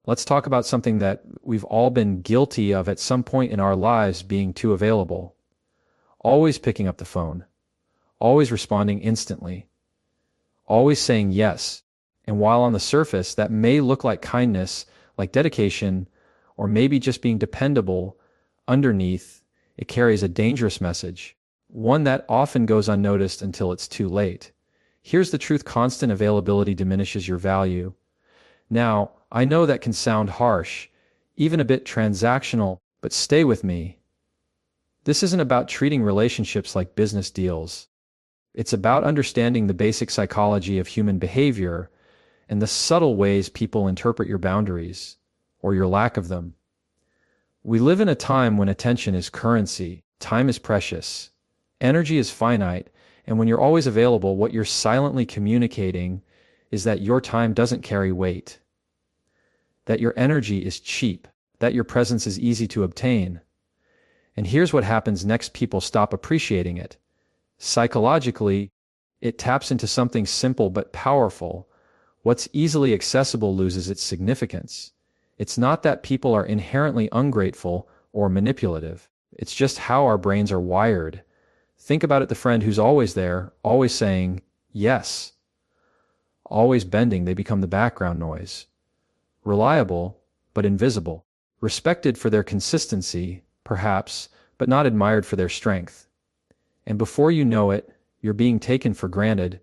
Let's talk about something that we've all been guilty of at some point in our lives: being too available. Always picking up the phone, always responding instantly, always saying yes. And while on the surface that may look like kindness, like dedication, or maybe just being dependable, underneath it carries a dangerous message, one that often goes unnoticed until it's too late. Here's the truth: constant availability diminishes your value. Now, I know that can sound harsh, even a bit transactional, but stay with me. This isn't about treating relationships like business deals. It's about understanding the basic psychology of human behavior and the subtle ways people interpret your boundaries, or your lack of them. We live in a time when attention is currency, time is precious, energy is finite, and when you're always available, what you're silently communicating is that your time doesn't carry weight, that your energy is cheap, that your presence is easy to obtain. And here's what happens next: people stop appreciating it. Psychologically, it taps into something simple but powerful. What's easily accessible loses its significance. It's not that people are inherently ungrateful or manipulative. It's just how our brains are wired. Think about it: the friend who's always there, always saying yes, always bending, they become the background noise. Reliable, but invisible. Respected for their consistency, perhaps, but not admired for their strength. And before you know it, you're being taken for granted,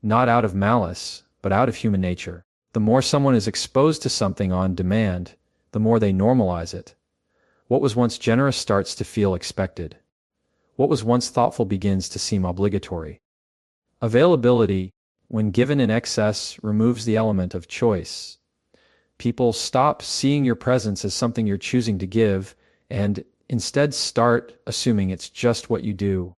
not out of malice, but out of human nature. The more someone is exposed to something on demand, the more they normalize it. What was once generous starts to feel expected. What was once thoughtful begins to seem obligatory. Availability, when given in excess, removes the element of choice. People stop seeing your presence as something you're choosing to give, and instead start assuming it's just what you do.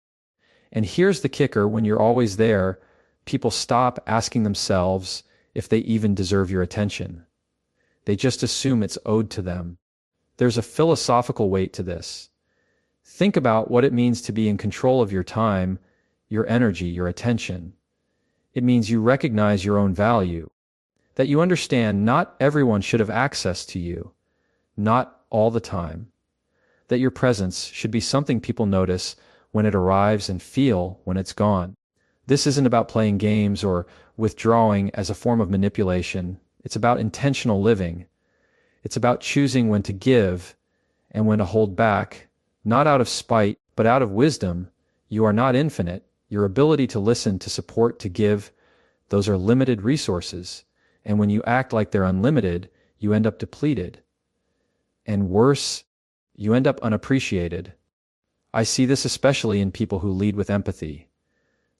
And here's the kicker: when you're always there, people stop asking themselves if they even deserve your attention. They just assume it's owed to them. There's a philosophical weight to this. Think about what it means to be in control of your time, your energy, your attention. It means you recognize your own value, that you understand not everyone should have access to you, not all the time, that your presence should be something people notice when it arrives and feel when it's gone. This isn't about playing games or withdrawing as a form of manipulation. It's about intentional living. It's about choosing when to give and when to hold back, not out of spite, but out of wisdom. You are not infinite. Your ability to listen, to support, to give, those are limited resources. And when you act like they're unlimited, you end up depleted. And worse, you end up unappreciated. I see this especially in people who lead with empathy,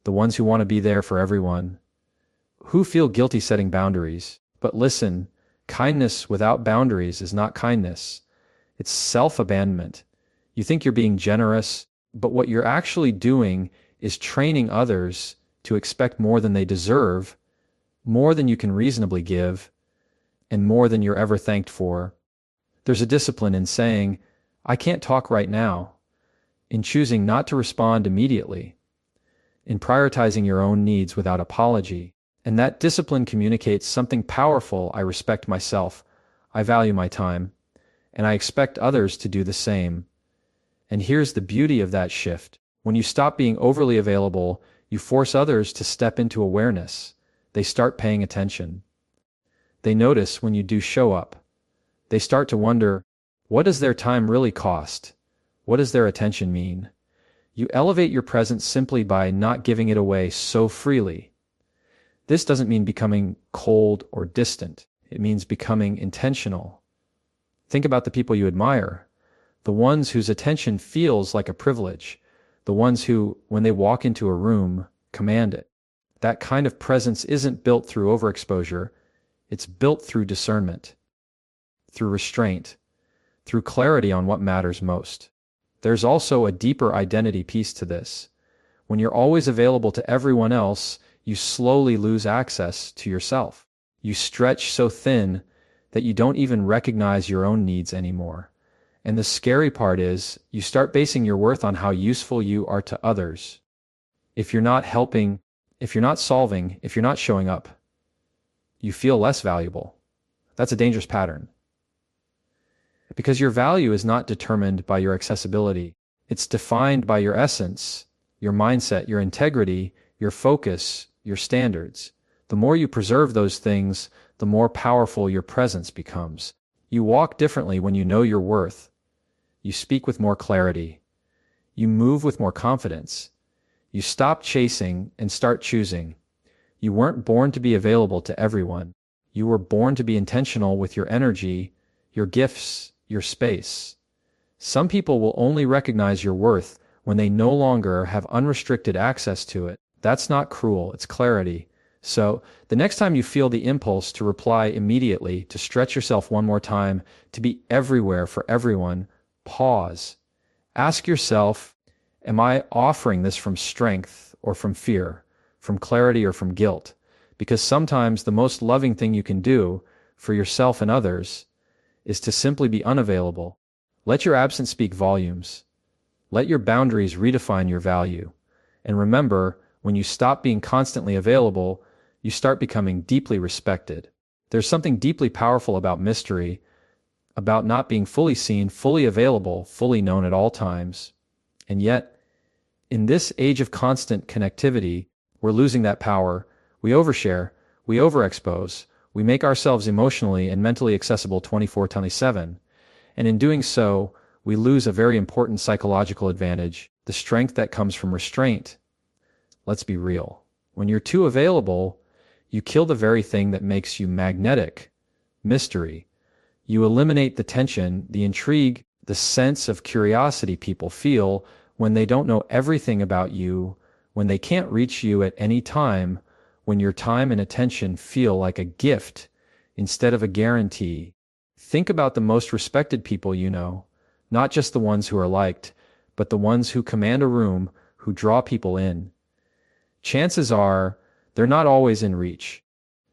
the ones who want to be there for everyone, who feel guilty setting boundaries. But listen, kindness without boundaries is not kindness. It's self-abandonment. You think you're being generous, but what you're actually doing is training others to expect more than they deserve, more than you can reasonably give, and more than you're ever thanked for. There's a discipline in saying, "I can't talk right now," in choosing not to respond immediately, in prioritizing your own needs without apology. And that discipline communicates something powerful: I respect myself, I value my time, and I expect others to do the same. And here's the beauty of that shift. When you stop being overly available, you force others to step into awareness. They start paying attention. They notice when you do show up. They start to wonder, what does their time really cost? What does their attention mean? You elevate your presence simply by not giving it away so freely. This doesn't mean becoming cold or distant. It means becoming intentional. Think about the people you admire, the ones whose attention feels like a privilege, the ones who, when they walk into a room, command it. That kind of presence isn't built through overexposure. It's built through discernment, through restraint, through clarity on what matters most. There's also a deeper identity piece to this. When you're always available to everyone else, you slowly lose access to yourself. You stretch so thin that you don't even recognize your own needs anymore. And the scary part is, you start basing your worth on how useful you are to others. If you're not helping, if you're not solving, if you're not showing up, you feel less valuable. That's a dangerous pattern. Because your value is not determined by your accessibility. It's defined by your essence, your mindset, your integrity, your focus, your standards. The more you preserve those things, the more powerful your presence becomes. You walk differently when you know your worth. You speak with more clarity. You move with more confidence. You stop chasing and start choosing. You weren't born to be available to everyone. You were born to be intentional with your energy, your gifts, your space. Some people will only recognize your worth when they no longer have unrestricted access to it. That's not cruel, it's clarity. So, the next time you feel the impulse to reply immediately, to stretch yourself one more time, to be everywhere for everyone, pause. Ask yourself, am I offering this from strength or from fear, from clarity or from guilt? Because sometimes the most loving thing you can do for yourself and others is to simply be unavailable. Let your absence speak volumes. Let your boundaries redefine your value. And remember, when you stop being constantly available, you start becoming deeply respected. There's something deeply powerful about mystery, about not being fully seen, fully available, fully known at all times. And yet, in this age of constant connectivity, we're losing that power. We overshare, we overexpose, we make ourselves emotionally and mentally accessible 24/7. And in doing so, we lose a very important psychological advantage, the strength that comes from restraint. Let's be real. When you're too available, you kill the very thing that makes you magnetic, mystery. You eliminate the tension, the intrigue, the sense of curiosity people feel when they don't know everything about you, when they can't reach you at any time, when your time and attention feel like a gift instead of a guarantee. Think about the most respected people you know, not just the ones who are liked, but the ones who command a room, who draw people in. Chances are, they're not always in reach.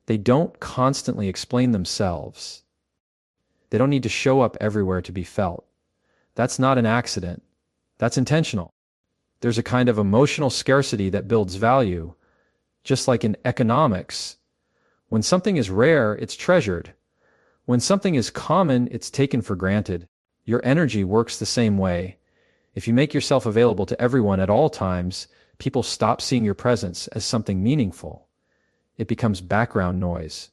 They don't constantly explain themselves. They don't need to show up everywhere to be felt. That's not an accident. That's intentional. There's a kind of emotional scarcity that builds value. Just like in economics, when something is rare, it's treasured. When something is common, it's taken for granted. Your energy works the same way. If you make yourself available to everyone at all times, people stop seeing your presence as something meaningful. It becomes background noise,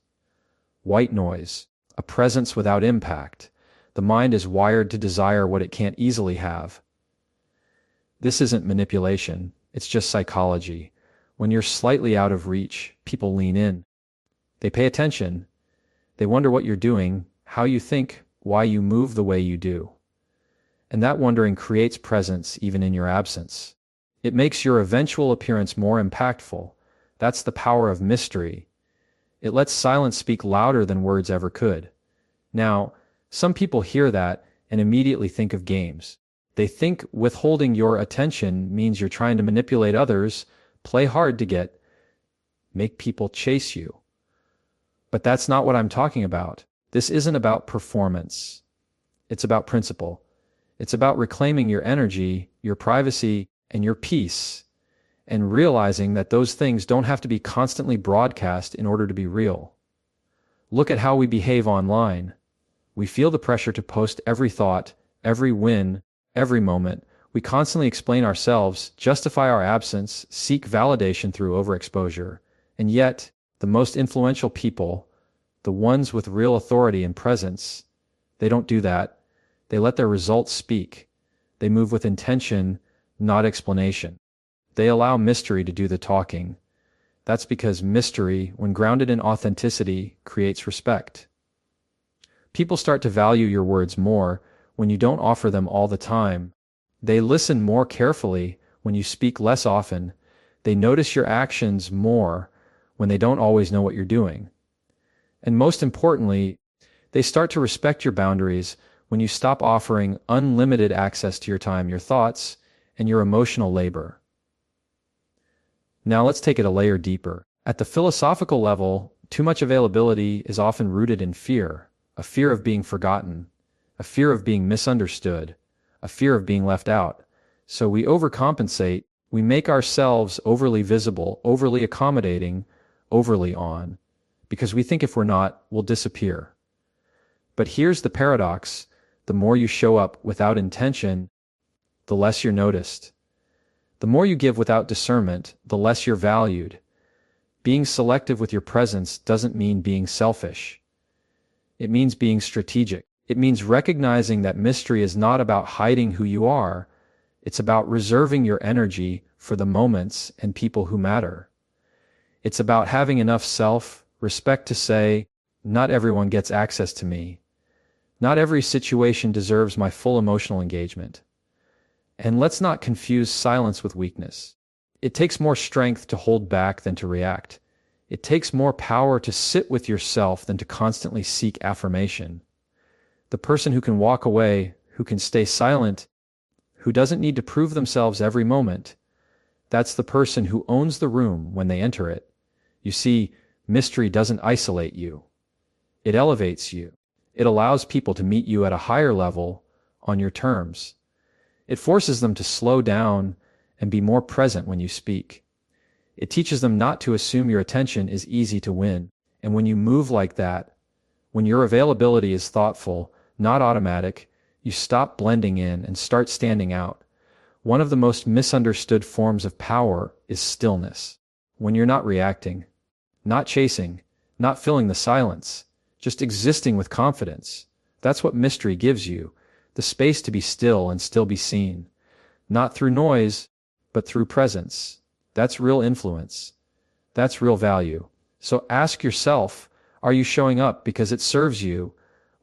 white noise, a presence without impact. The mind is wired to desire what it can't easily have. This isn't manipulation, it's just psychology. When you're slightly out of reach, people lean in. They pay attention. They wonder what you're doing, how you think, why you move the way you do. And that wondering creates presence even in your absence. It makes your eventual appearance more impactful. That's the power of mystery. It lets silence speak louder than words ever could. Now, some people hear that and immediately think of games. They think withholding your attention means you're trying to manipulate others, play hard to get, make people chase you. But that's not what I'm talking about. This isn't about performance. It's about principle. It's about reclaiming your energy, your privacy, and your peace, and realizing that those things don't have to be constantly broadcast in order to be real. Look at how we behave online. We feel the pressure to post every thought, every win, every moment. We constantly explain ourselves, justify our absence, seek validation through overexposure. And yet, the most influential people, the ones with real authority and presence, they don't do that. They let their results speak. They move with intention, not explanation. They allow mystery to do the talking. That's because mystery, when grounded in authenticity, creates respect. People start to value your words more when you don't offer them all the time. They listen more carefully when you speak less often. They notice your actions more when they don't always know what you're doing. And most importantly, they start to respect your boundaries when you stop offering unlimited access to your time, your thoughts, and your emotional labor. Now let's take it a layer deeper. At the philosophical level, too much availability is often rooted in fear, a fear of being forgotten, a fear of being misunderstood, a fear of being left out. So we overcompensate, we make ourselves overly visible, overly accommodating, overly on, because we think if we're not, we'll disappear. But here's the paradox. The more you show up without intention, the less you're noticed. The more you give without discernment, the less you're valued. Being selective with your presence doesn't mean being selfish. It means being strategic. It means recognizing that mystery is not about hiding who you are. It's about reserving your energy for the moments and people who matter. It's about having enough self-respect to say, not everyone gets access to me. Not every situation deserves my full emotional engagement. And let's not confuse silence with weakness. It takes more strength to hold back than to react. It takes more power to sit with yourself than to constantly seek affirmation. The person who can walk away, who can stay silent, who doesn't need to prove themselves every moment, that's the person who owns the room when they enter it. You see, mystery doesn't isolate you. It elevates you. It allows people to meet you at a higher level on your terms. It forces them to slow down and be more present when you speak. It teaches them not to assume your attention is easy to win. And when you move like that, when your availability is thoughtful, not automatic, you stop blending in and start standing out. One of the most misunderstood forms of power is stillness. When you're not reacting, not chasing, not filling the silence, just existing with confidence. That's what mystery gives you, the space to be still and still be seen. Not through noise, but through presence. That's real influence. That's real value. So ask yourself, are you showing up because it serves you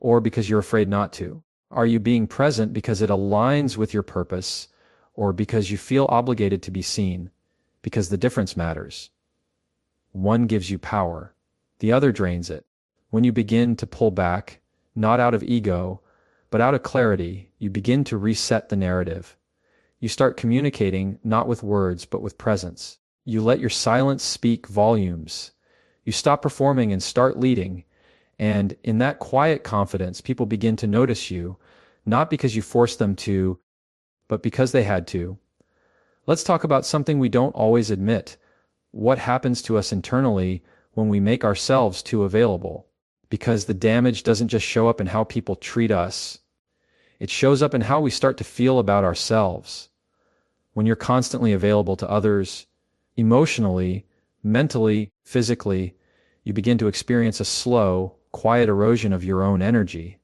or because you're afraid not to? Are you being present because it aligns with your purpose or because you feel obligated to be seen? Because the difference matters. One gives you power. The other drains it. When you begin to pull back, not out of ego, but out of clarity, you begin to reset the narrative. You start communicating not with words, but with presence. You let your silence speak volumes. You stop performing and start leading. And in that quiet confidence, people begin to notice you, not because you forced them to, but because they had to. Let's talk about something we don't always admit. What happens to us internally when we make ourselves too available? Because the damage doesn't just show up in how people treat us. It shows up in how we start to feel about ourselves. When you're constantly available to others, emotionally, mentally, physically, you begin to experience a slow, quiet erosion of your own energy.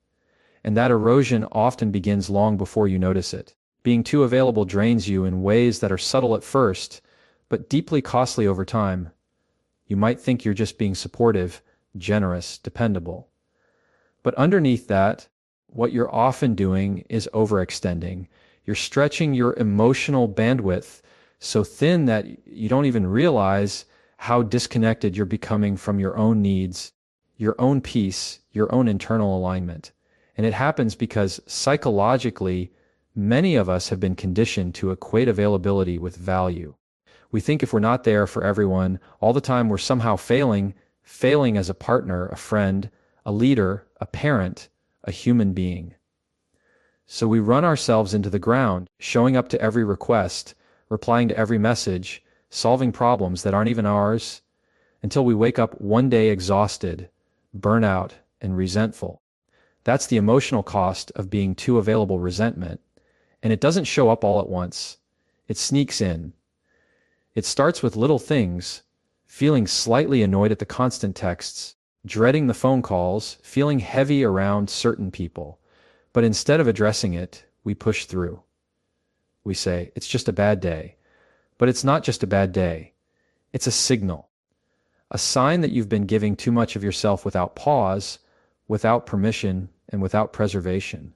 And that erosion often begins long before you notice it. Being too available drains you in ways that are subtle at first, but deeply costly over time. You might think you're just being supportive, generous, dependable. But underneath that, what you're often doing is overextending. You're stretching your emotional bandwidth so thin that you don't even realize how disconnected you're becoming from your own needs, your own peace, your own internal alignment. And it happens because psychologically, many of us have been conditioned to equate availability with value. We think if we're not there for everyone all the time, we're somehow failing as a partner, a friend, a leader, a parent, a human being. So we run ourselves into the ground, showing up to every request, replying to every message, solving problems that aren't even ours, until we wake up one day exhausted, burnout, and resentful. That's the emotional cost of being too available resentment. And it doesn't show up all at once. It sneaks in. It starts with little things, feeling slightly annoyed at the constant texts, dreading the phone calls, feeling heavy around certain people. But instead of addressing it, we push through. We say, it's just a bad day. But it's not just a bad day. It's a signal. A sign that you've been giving too much of yourself without pause, without permission, and without preservation.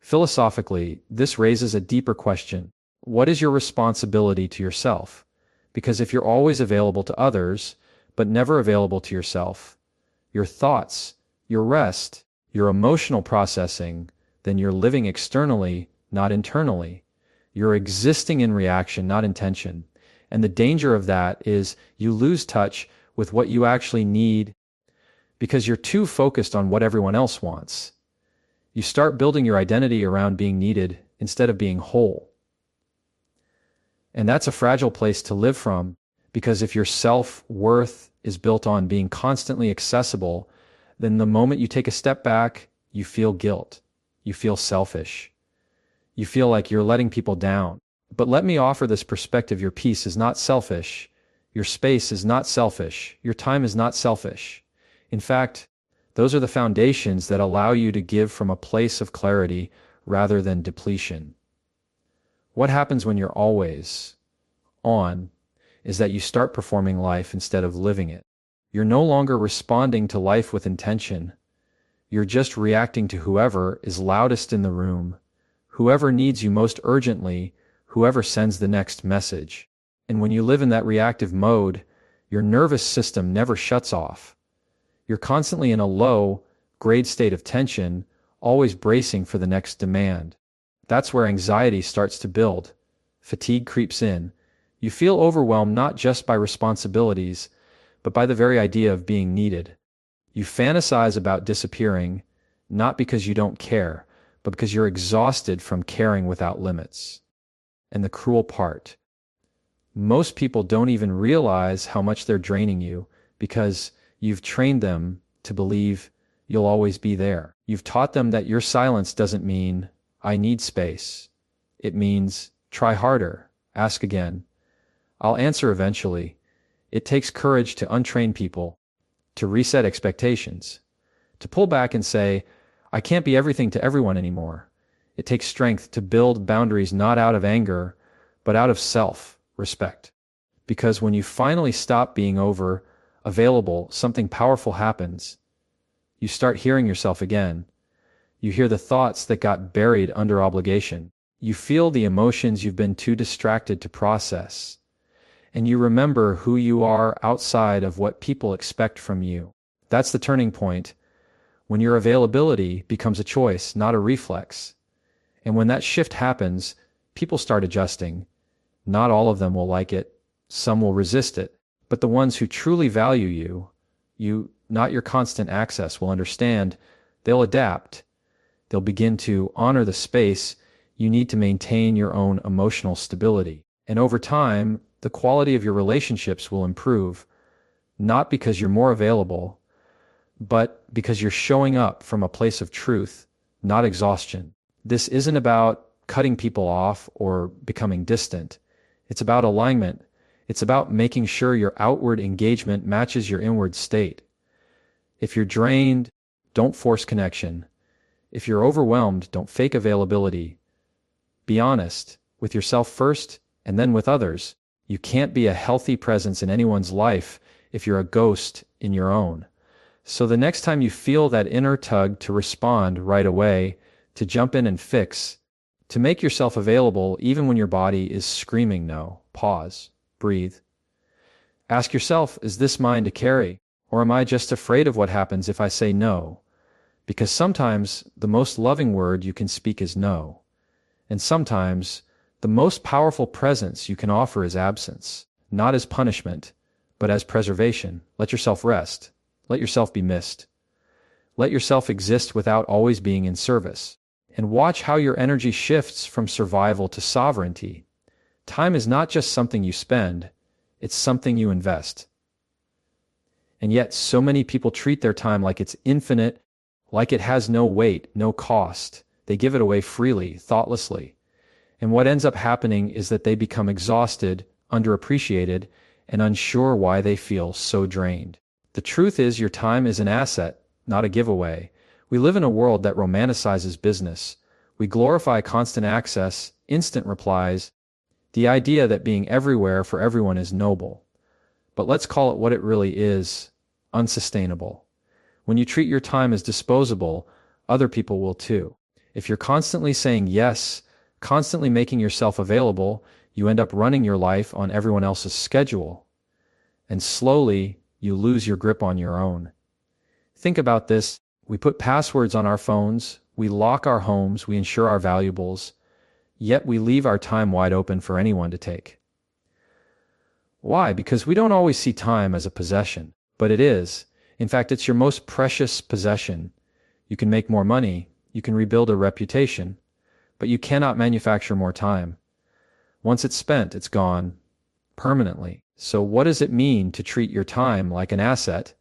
Philosophically, this raises a deeper question. What is your responsibility to yourself? Because if you're always available to others, but never available to yourself, your thoughts, your rest, your emotional processing, then you're living externally, not internally. You're existing in reaction, not intention. And the danger of that is you lose touch with what you actually need because you're too focused on what everyone else wants. You start building your identity around being needed instead of being whole. And that's a fragile place to live from, because if your self-worth is built on being constantly accessible, then the moment you take a step back, You feel guilt. You feel selfish. You feel like you're letting people down. But let me offer this perspective. Your peace is not selfish. Your space is not selfish. Your time is not selfish. In fact, those are the foundations that allow you to give from a place of clarity rather than depletion. What happens when you're always on is that you start performing life instead of living it. You're no longer responding to life with intention. You're just reacting to whoever is loudest in the room, whoever needs you most urgently, whoever sends the next message. And when you live in that reactive mode, your nervous system never shuts off. You're constantly in a low grade state of tension, always bracing for the next demand. That's where anxiety starts to build. Fatigue creeps in. You feel overwhelmed not just by responsibilities, but by the very idea of being needed. You fantasize about disappearing, not because you don't care, but because you're exhausted from caring without limits. And the cruel part, most people don't even realize how much they're draining you because you've trained them to believe you'll always be there. You've taught them that your silence doesn't mean, I need space. It means, try harder, ask again. I'll answer eventually. It takes courage to untrain people, to reset expectations, to pull back and say, I can't be everything to everyone anymore. It takes strength to build boundaries not out of anger, but out of self-respect. Because when you finally stop being available, something powerful happens. You start hearing yourself again. You hear the thoughts that got buried under obligation. You feel the emotions you've been too distracted to process. And you remember who you are outside of what people expect from you. That's the turning point, when your availability becomes a choice, not a reflex. And when that shift happens, people start adjusting. Not all of them will like it. Some will resist it. But the ones who truly value you, not your constant access, will understand. They'll adapt. They'll begin to honor the space you need to maintain your own emotional stability. And over time, the quality of your relationships will improve, not because you're more available, but because you're showing up from a place of truth, not exhaustion. This isn't about cutting people off or becoming distant. It's about alignment. It's about making sure your outward engagement matches your inward state. If you're drained, don't force connection. If you're overwhelmed, don't fake availability. Be honest with yourself first and then with others. You can't be a healthy presence in anyone's life if you're a ghost in your own. So the next time you feel that inner tug to respond right away, to jump in and fix, to make yourself available even when your body is screaming no, pause, breathe. Ask yourself, is this mine to carry? Or am I just afraid of what happens if I say no? Because sometimes the most loving word you can speak is no. And sometimes the most powerful presence you can offer is absence, not as punishment, but as preservation. Let yourself rest. Let yourself be missed. Let yourself exist without always being in service. And watch how your energy shifts from survival to sovereignty. Time is not just something you spend, it's something you invest. And yet so many people treat their time like it's infinite, like it has no weight, no cost. They give it away freely, thoughtlessly. And what ends up happening is that they become exhausted, underappreciated, and unsure why they feel so drained. The truth is your time is an asset, not a giveaway. We live in a world that romanticizes business. We glorify constant access, instant replies, the idea that being everywhere for everyone is noble. But let's call it what it really is, unsustainable. When you treat your time as disposable, other people will too. If you're constantly saying yes, constantly making yourself available, you end up running your life on everyone else's schedule. And slowly, you lose your grip on your own. Think about this. We put passwords on our phones, we lock our homes, we insure our valuables, yet we leave our time wide open for anyone to take. Why? Because we don't always see time as a possession, but it is. In fact, it's your most precious possession. You can make more money, you can rebuild a reputation, but you cannot manufacture more time. Once it's spent, it's gone permanently. So what does it mean to treat your time like an asset?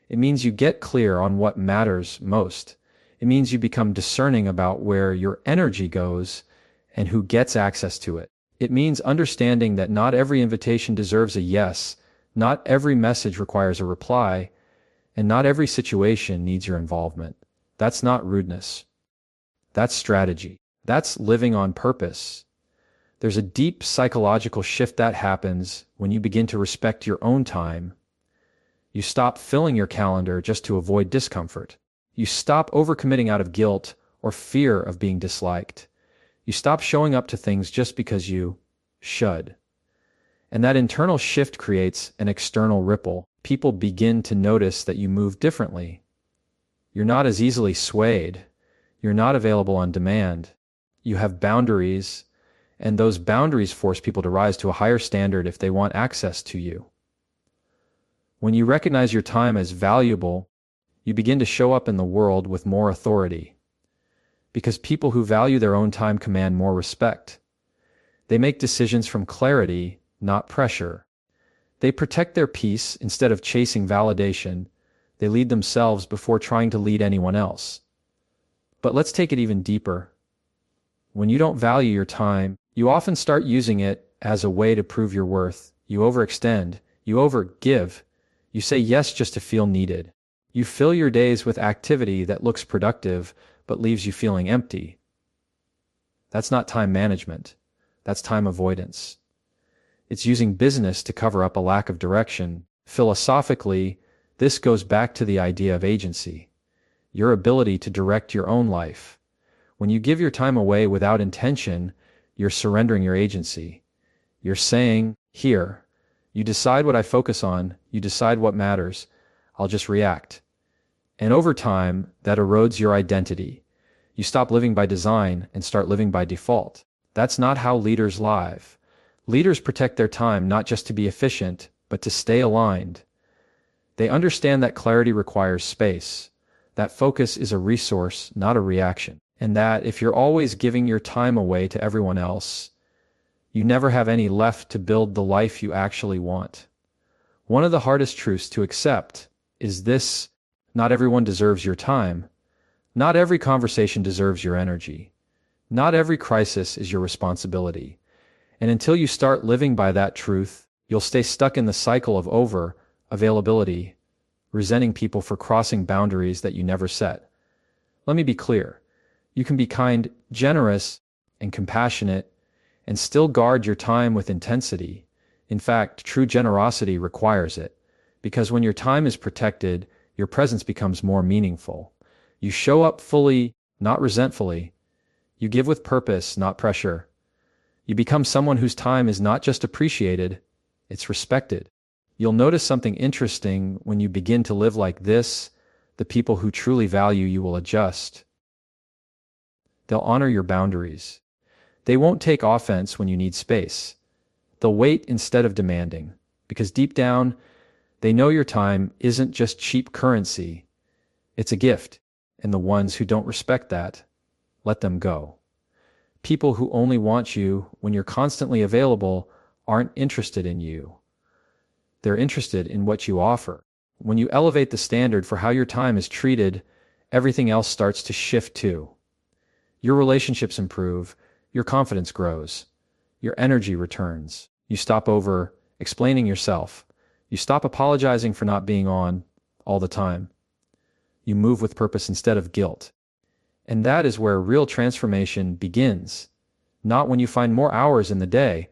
It means you get clear on what matters most. It means you become discerning about where your energy goes and who gets access to it. It means understanding that not every invitation deserves a yes, not every message requires a reply, and not every situation needs your involvement. That's not rudeness. That's strategy. That's living on purpose. There's a deep psychological shift that happens when you begin to respect your own time. You stop filling your calendar just to avoid discomfort. You stop overcommitting out of guilt or fear of being disliked. You stop showing up to things just because you should. And that internal shift creates an external ripple. People begin to notice that you move differently. You're not as easily swayed. You're not available on demand. You have boundaries, and those boundaries force people to rise to a higher standard if they want access to you. When you recognize your time as valuable, you begin to show up in the world with more authority. Because people who value their own time command more respect. They make decisions from clarity, not pressure. They protect their peace instead of chasing validation. They lead themselves before trying to lead anyone else. But let's take it even deeper. When you don't value your time, you often start using it as a way to prove your worth. You overextend, you overgive, you say yes just to feel needed. You fill your days with activity that looks productive but leaves you feeling empty. That's not time management. That's time avoidance. It's using business to cover up a lack of direction. Philosophically, this goes back to the idea of agency, your ability to direct your own life. When you give your time away without intention, you're surrendering your agency. You're saying, here, you decide what I focus on, you decide what matters, I'll just react. And over time, that erodes your identity. You stop living by design and start living by default. That's not how leaders live. Leaders protect their time not just to be efficient, but to stay aligned. They understand that clarity requires space, that focus is a resource, not a reaction, and that if you're always giving your time away to everyone else, you never have any left to build the life you actually want. One of the hardest truths to accept is this: not everyone deserves your time. Not every conversation deserves your energy. Not every crisis is your responsibility. And until you start living by that truth, you'll stay stuck in the cycle of over-availability, resenting people for crossing boundaries that you never set. Let me be clear. You can be kind, generous, and compassionate, and still guard your time with intensity. In fact, true generosity requires it, because when your time is protected, your presence becomes more meaningful. You show up fully, not resentfully. You give with purpose, not pressure. You become someone whose time is not just appreciated, it's respected. You'll notice something interesting when you begin to live like this. The people who truly value you will adjust. They'll honor your boundaries. They won't take offense when you need space. They'll wait instead of demanding, because deep down, they know your time isn't just cheap currency. It's a gift, and the ones who don't respect that, let them go. People who only want you when you're constantly available aren't interested in you. They're interested in what you offer. When you elevate the standard for how your time is treated, everything else starts to shift too. Your relationships improve, your confidence grows, your energy returns. You stop over-explaining yourself. You stop apologizing for not being on all the time. You move with purpose instead of guilt. And that is where real transformation begins. Not when you find more hours in the day,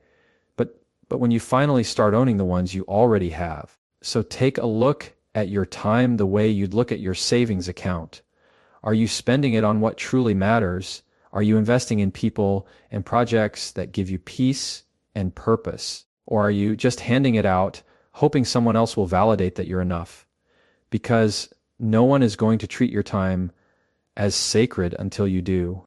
but when you finally start owning the ones you already have. So take a look at your time the way you'd look at your savings account. Are you spending it on what truly matters? Are you investing in people and projects that give you peace and purpose? Or are you just handing it out, hoping someone else will validate that you're enough? Because no one is going to treat your time as sacred until you do.